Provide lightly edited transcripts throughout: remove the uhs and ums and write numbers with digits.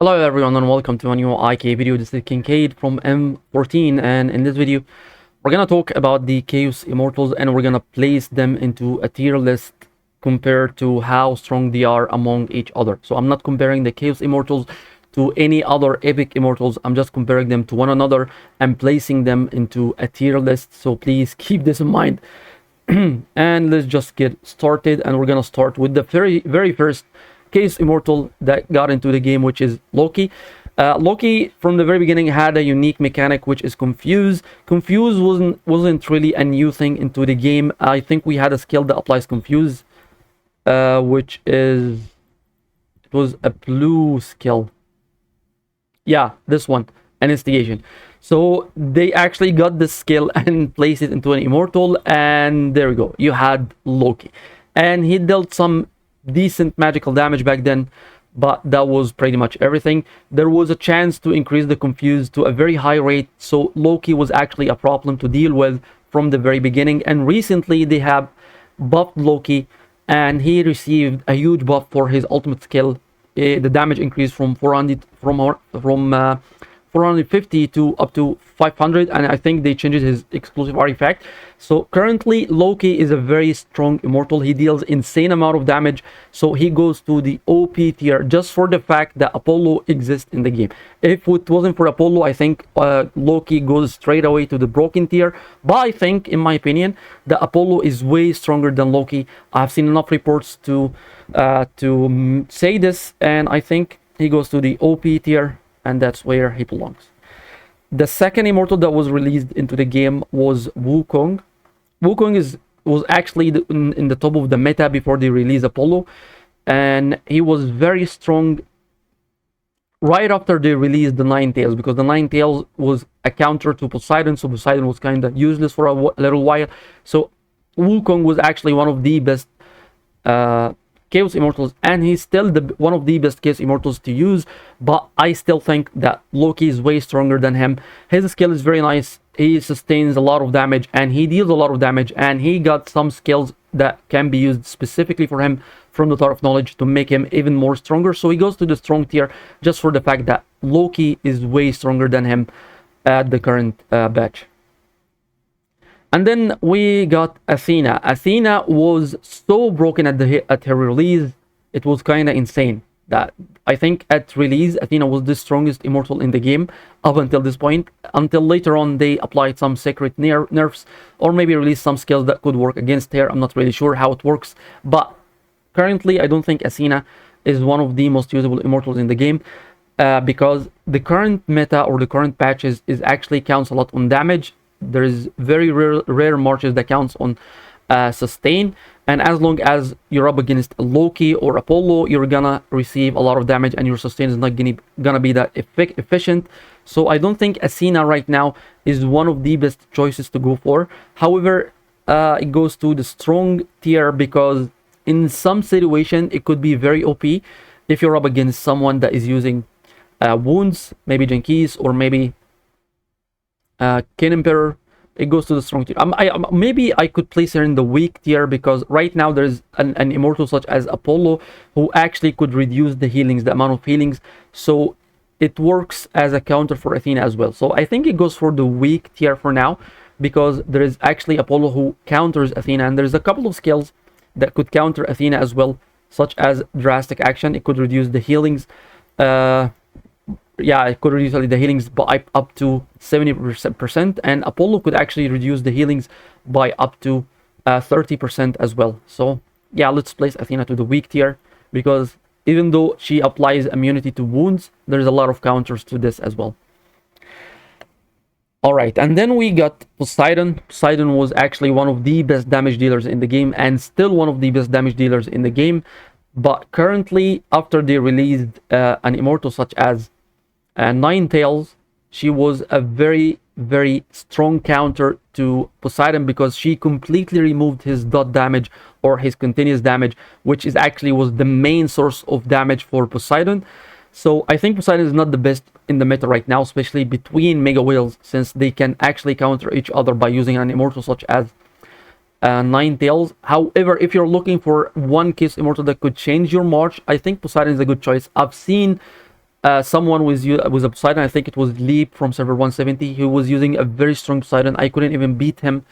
Hello everyone and welcome to a new IK video. This is Kincaid from M14, and in this video we're gonna talk about the Chaos Immortals and we're gonna place them into a tier list compared to how strong they are among each other. So I'm not comparing the Chaos Immortals to any other epic immortals, I'm just comparing them to one another and placing them into a tier list. So please keep this in mind. And let's just get started, and we're gonna start with the very first Chaos Immortal that got into the game, which is Loki. Loki from the very beginning had a unique mechanic, which is Confuse. Confuse wasn't really a new thing into the game. I think we had a skill that applies Confuse, which is, it was a blue skill. Yeah, this one, an instigation. So they actually got this skill and placed it into an immortal, and there we go. You had Loki, and he dealt some decent magical damage back then, but that was pretty much everything. There was a chance to increase the Confuse to a very high rate, so Loki was actually a problem to deal with from the very beginning. And recently they have buffed Loki, and he received a huge buff for his ultimate skill. The damage increased from 450 to up to 500, and I think they changed his exclusive artifact. So currently Loki is a very strong immortal. He deals insane amount of damage, so he goes to the OP tier just for the fact that Apollo exists in the game. If it wasn't for Apollo, I think Loki goes straight away to the broken tier. But I think, in my opinion, that Apollo is way stronger than Loki. I've seen enough reports to say this, and I think he goes to the OP tier, and that's where he belongs. The second immortal that was released into the game was Wukong. Wukong was actually in the top of the meta before they released Apollo, and he was very strong right after they released the Nine Tails, because the Nine Tails was a counter to Poseidon, so Poseidon was kind of useless for a little while. So Wukong was actually one of the best Chaos Immortals, and he's still one of the best Chaos Immortals to use, but I still think that Loki is way stronger than him. His skill is very nice. He sustains a lot of damage and he deals a lot of damage, and he got some skills that can be used specifically for him from the Tower of Knowledge to make him even more stronger. So he goes to the strong tier just for the fact that Loki is way stronger than him at the current batch. And then we got Athena. Athena was so broken at her release, it was kind of insane. That I think at release, Athena was the strongest immortal in the game up until this point. Until later on, they applied some secret nerfs, or maybe released some skills that could work against her. I'm not really sure how it works, but currently I don't think Athena is one of the most usable immortals in the game, because the current meta or the current patches is actually counts a lot on damage. There is very rare marches that counts on sustain, and as long as you're up against Loki or Apollo, you're gonna receive a lot of damage and your sustain is not gonna be that efficient. So I don't think Athena right now is one of the best choices to go for. However, it goes to the strong tier because in some situation it could be very OP if you're up against someone that is using wounds, maybe Jenkins or maybe King Emperor. It goes to the strong tier. Maybe I could place her in the weak tier, because right now there's an immortal such as Apollo who actually could reduce the healings, the amount of healings, so it works as a counter for Athena as well. So I think it goes for the weak tier for now, because there is actually Apollo who counters Athena, and there's a couple of skills that could counter Athena as well, such as Drastic Action. It could reduce the healings. Yeah, it could reduce the healings by up to 70%, and Apollo could actually reduce the healings by up to 30% as well. So yeah, let's place Athena to the weak tier, because even though she applies immunity to wounds, there's a lot of counters to this as well. Alright, and then we got Poseidon. Poseidon was actually one of the best damage dealers in the game, and still one of the best damage dealers in the game. But currently, after they released an immortal such as Nine Tails, she was a very strong counter to Poseidon, because she completely removed his dot damage or his continuous damage, which is actually was the main source of damage for Poseidon. So I think Poseidon is not the best in the meta right now, especially between Mega Whales, since they can actually counter each other by using an immortal such as Nine Tails. However, if you're looking for one case immortal that could change your march, I think Poseidon is a good choice. I've seen someone was a Poseidon. I think it was Leap from server 170. He was using a very strong Poseidon. I couldn't even beat him,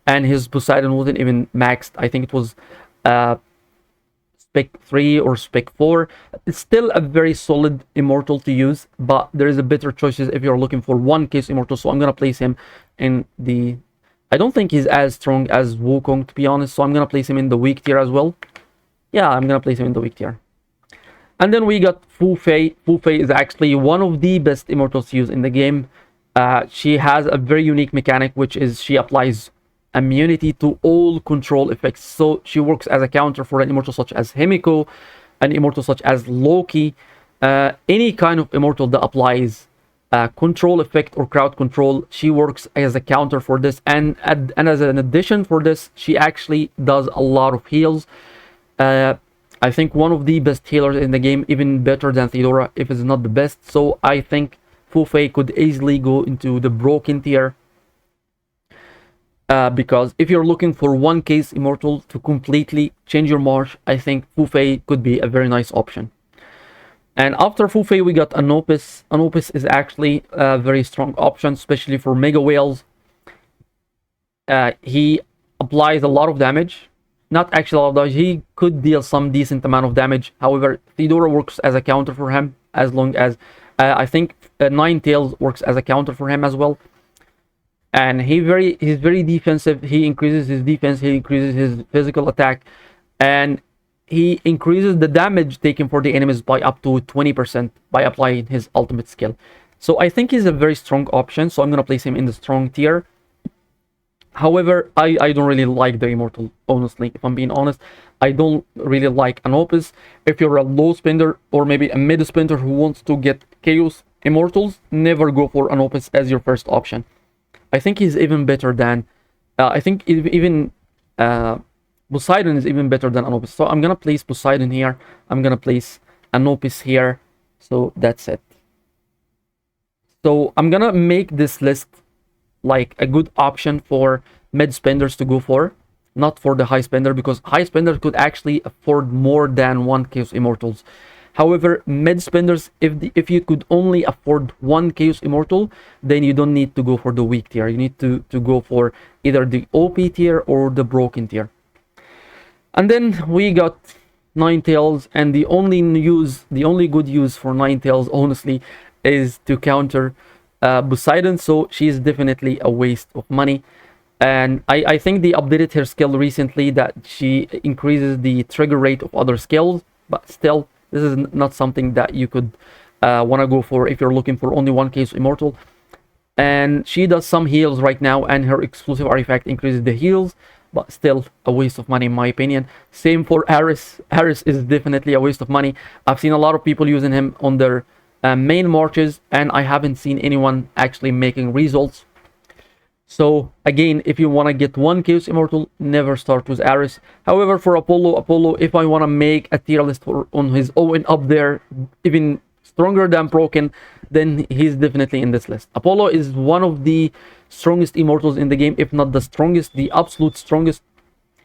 and his Poseidon wasn't even maxed. I think it was spec 3 or spec 4. It's still a very solid immortal to use, but there is a better choices if you're looking for one case immortal. So I'm gonna place him in the, I don't think he's as strong as Wukong, to be honest, so I'm gonna place him in the weak tier as well. Yeah, I'm gonna place him in the weak tier. And then we got Fufu. Fufu is actually one of the best immortals to use in the game. She has a very unique mechanic, which is she applies immunity to all control effects. So she works as a counter for an immortal such as Himiko, an immortal such as Loki, any kind of immortal that applies control effect or crowd control. She works as a counter for this, and as an addition for this, she actually does a lot of heals. I think one of the best healers in the game, even better than Theodora, if it's not the best. So I think Fufu could easily go into the broken tier. Because if you're looking for one case immortal to completely change your march, I think Fufu could be a very nice option. And after Fufu, we got Anopus. Anopus is actually a very strong option, especially for mega whales. He applies a lot of damage. Not actually a lot of damage. He could deal some decent amount of damage. However, Theodora works as a counter for him, as long as I think Nine Tails works as a counter for him as well. And he's very defensive. He increases his defense, he increases his physical attack, and he increases the damage taken for the enemies by up to 20% by applying his ultimate skill. So I think he's a very strong option, so I'm gonna place him in the strong tier. However, I don't really like the immortal, honestly. If I'm being honest, I don't really like Anopus. If you're a low spender or maybe a mid spender who wants to get chaos immortals, never go for Anopus as your first option. I think he's even better than, I think even Poseidon is even better than Anopus. So I'm gonna place Poseidon here. I'm gonna place Anopus here. So that's it. So I'm gonna make this list like a good option for mid spenders to go for, not for the high spender, because high spender could actually afford more than one Chaos Immortals. However, mid spenders, if you could only afford one Chaos Immortal, then you don't need to go for the weak tier. You need to go for either the OP tier or the broken tier. And then we got Nine Tails, and the only good use for Nine Tails, honestly, is to counter Poseidon. So she's definitely a waste of money. And I think they updated her skill recently that she increases the trigger rate of other skills, but still, this is not something that you could want to go for if you're looking for only one Chaos Immortal. And she does some heals right now, and her exclusive artifact increases the heals, but still a waste of money in my opinion. Same for Ares. Ares is definitely a waste of money. I've seen a lot of people using him on their main marches, and I haven't seen anyone actually making results. So again, if you want to get one Chaos Immortal, never start with Ares. However, for Apollo, if I want to make a tier list on his own up there, even stronger than Broken, then he's definitely in this list. Apollo is one of the strongest immortals in the game, if not the strongest, the absolute strongest.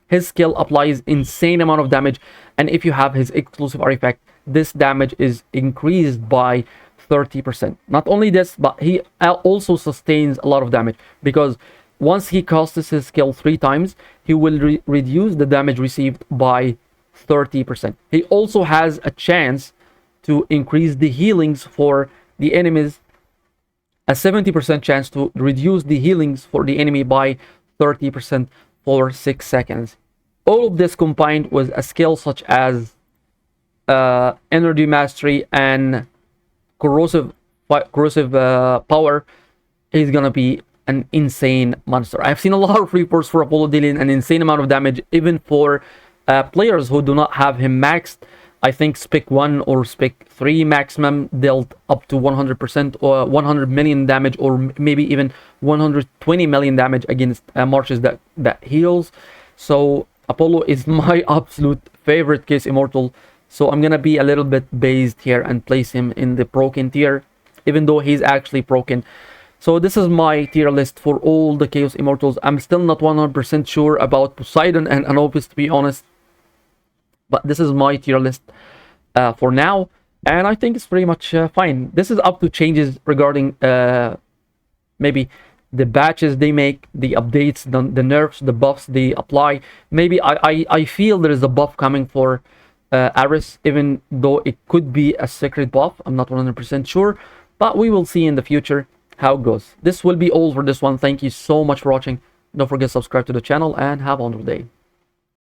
His skill applies insane amount of damage, and if you have his exclusive artifact, this damage is increased by 30%. Not only this, but he also sustains a lot of damage, because once he casts his skill 3 times, he will reduce the damage received by 30%. He also has a chance to increase the healings for the enemies, a 70% chance to reduce the healings for the enemy by 30% for 6 seconds. All of this combined with a skill such as energy mastery and corrosive power, is gonna be an insane monster. I've seen a lot of reports for Apollo dealing an insane amount of damage, even for players who do not have him maxed. I think spec 1 or spec 3 maximum dealt up to 100% or 100 million damage, or maybe even 120 million damage against marches that heals. So Apollo is my absolute favorite case immortal. So I'm gonna be a little bit based here and place him in the broken tier, even though he's actually broken. So this is my tier list for all the Chaos Immortals. I'm still not 100% sure about Poseidon and Anopus, to be honest, but this is my tier list for now. and I think it's pretty much fine. This is up to changes regarding maybe the batches they make, the updates, the nerfs, the buffs they apply. Maybe I feel there is a buff coming for Aris, even though it could be a secret buff. I'm not 100% sure, but we will see in the future how it goes. This will be all for this one. Thank you so much for watching. Don't forget to subscribe to the channel and have a wonderful day.